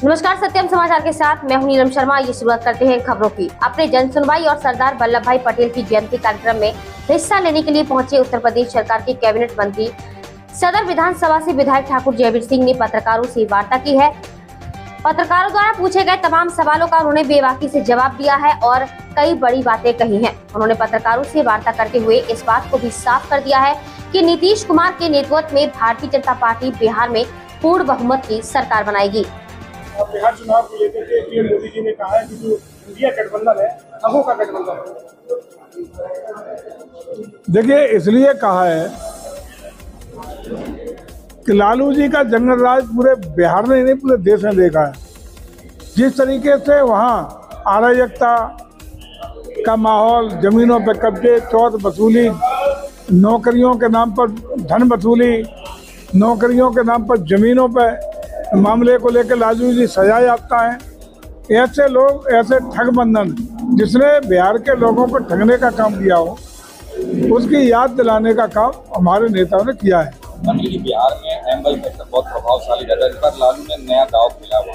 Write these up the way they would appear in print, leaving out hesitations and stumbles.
नमस्कार, सत्यम समाचार के साथ मैं हूं नीलम शर्मा। ये शुरुआत करते हैं खबरों की। अपने जन सुनवाई और सरदार वल्लभ भाई पटेल की जयंती कार्यक्रम में हिस्सा लेने के लिए पहुंचे उत्तर प्रदेश सरकार के कैबिनेट मंत्री सदर विधानसभा से विधायक ठाकुर जयवीर सिंह ने पत्रकारों से वार्ता की है। पत्रकारों द्वारा पूछे गए तमाम सवालों का उन्होंने बेबाकी से जवाब दिया है और कई बड़ी बातें कही हैं। उन्होंने पत्रकारों से वार्ता करते हुए इस बात को भी साफ कर दिया है कि नीतीश कुमार के नेतृत्व में भारतीय जनता पार्टी बिहार में पूर्ण बहुमत की सरकार बनाएगी। बिहार चुनाव को लेकर के पीएम मोदी जी ने कहा है कि जो इंडिया गठबंधन है अबों का गठबंधन है। देखिए, इसलिए कहा है कि लालू जी का जंगल राज पूरे बिहार में नहीं पूरे देश में देखा है। जिस तरीके से वहाँ अराजकता का माहौल, जमीनों पर कब्जे, चौथ वसूली, नौकरियों के नाम पर धन वसूली, नौकरियों के नाम पर जमीनों पर मामले को लेकर लालू जी सजा जाता है। ऐसे लोग, ऐसे ठगबंधन जिसने बिहार के लोगों को ठगने का काम किया हो, उसकी याद दिलाने का काम हमारे नेताओं ने किया है। मंत्री जी, बिहार में MY फैक्टर बहुत प्रभावशाली रहता है। इस बार लालू ने नया दाव खेला हुआ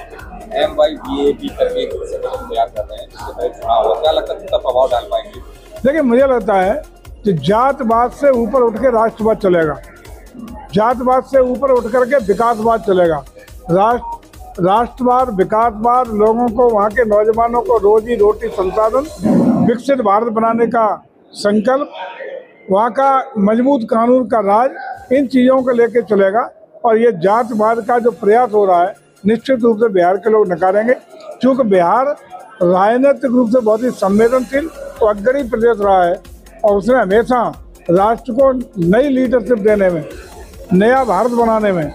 MYBAB करके एक तैयार कर रहे हैं, जिससे पहले चुनाव हुआ। क्या लगता है कितना प्रभाव डाल पाएंगे? देखिए, मुझे लगता है कि जातवाद से ऊपर उठ के राष्ट्रवाद चलेगा, जातवाद से ऊपर उठ करके विकासवाद चलेगा। राष्ट्रवाद, विकासवाद, लोगों को, वहाँ के नौजवानों को रोजी रोटी, संसाधन, विकसित भारत बनाने का संकल्प, वहाँ का मजबूत कानून का राज, इन चीज़ों को लेकर चलेगा। और ये जातवाद का जो प्रयास हो रहा है, निश्चित रूप से बिहार के लोग नकारेंगे, क्योंकि बिहार राजनीतिक रूप से बहुत ही संवेदनशील और अग्रणी प्रदेश रहा है और उसने हमेशा राष्ट्र को नई लीडरशिप देने में, नया भारत बनाने में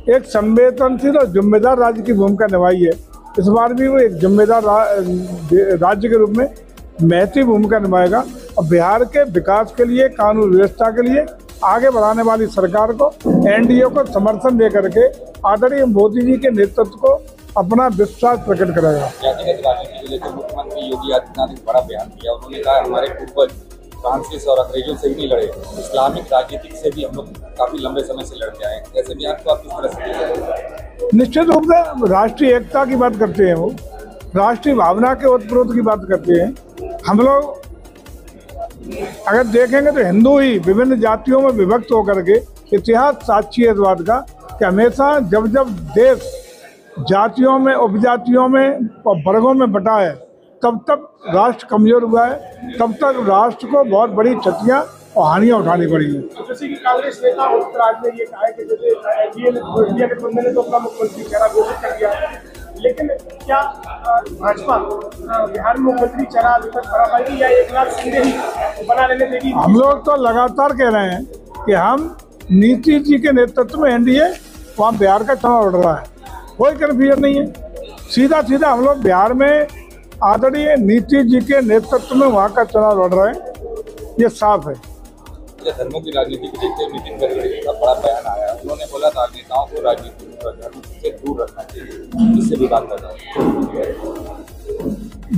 एक संवेदनशील और जिम्मेदार राज्य की भूमिका निभाई है। इस बार भी वो एक जिम्मेदार राज्य के रूप में महत्वपूर्ण भूमिका निभाएगा और बिहार के विकास के लिए, कानून व्यवस्था के लिए आगे बढ़ाने वाली सरकार को, NDA को समर्थन दे करके आदरणीय मोदी जी के नेतृत्व को अपना विश्वास प्रकट करेगा। जातिगत राजनीति को लेकर मुख्यमंत्री योगी आदित्यनाथ ने बड़ा बयान किया। उन्होंने कहा हमारे पूर्वज फ्रांसीस और अंग्रेजों से ही नहीं लड़े, इस्लामिक राजनीति से भी हम लोग काफी लंबे समय से लड़ते आए। ऐसे बयान को आप किस तरह से देखते? निश्चित रूप से राष्ट्रीय एकता की बात करते हैं, वो राष्ट्रीय भावना के ओतप्रोत की बात करते हैं। हम लोग अगर देखेंगे तो हिंदू ही विभिन्न जातियों में विभक्त होकर के इतिहास साक्षी है इस बात का कि हमेशा जब जब देश जातियों में, उपजातियों में और वर्गों में बटा है, तब तक राष्ट्र कमजोर हुआ है, तब तक राष्ट्र को बहुत बड़ी क्षतियाँ और हानियाँ उठानी पड़ी हैं। जैसे कि कांग्रेस नेता उत्तराज ने ये कहा है कि जैसे इंडिया गठबंधन ने तो अपना मुख्यमंत्री चेहरा घोषित कर दिया, लेकिन क्या भाजपा बिहार में मुख्यमंत्री चेहरा अभी तक बना पाएगी या एकनाथ शिंदे ही बना लेने देगी? हम लोग तो लगातार कह रहे हैं कि हम नीतीश जी के नेतृत्व में NDA वहाँ बिहार का चुनाव लड़ रहा है, कोई कन्फ्यूजन नहीं है। सीधा सीधा हम लोग बिहार में आदरणीय नीतीश जी के नेतृत्व में वहाँ का चुनाव लड़ रहे हैं, ये साफ है। धर्मों की राजनीति को देखते हुए नितिन गडकरी का बड़ा बयान आया। उन्होंने बोला था नेताओं को राजनीति धर्म से दूर रखना चाहिए, इससे भी बात कर रहा है।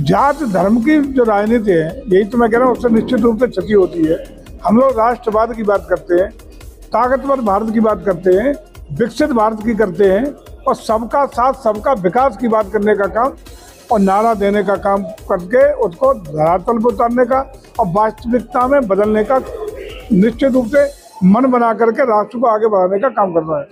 जात धर्म की जो राजनीति है, यही तो मैं कह रहा हूँ, उससे निश्चित रूप से क्षति होती है। हम लोग राष्ट्रवाद की बात करते हैं, ताकतवर भारत की बात करते हैं, विकसित भारत की करते हैं और सबका साथ, सबका विकास की बात करने का काम और नारा देने का काम करके उसको धरातल पर उतारने का और वास्तविकता में बदलने का निश्चित रूप से मन बना करके राष्ट्र को आगे बढ़ाने का काम कर रहा है।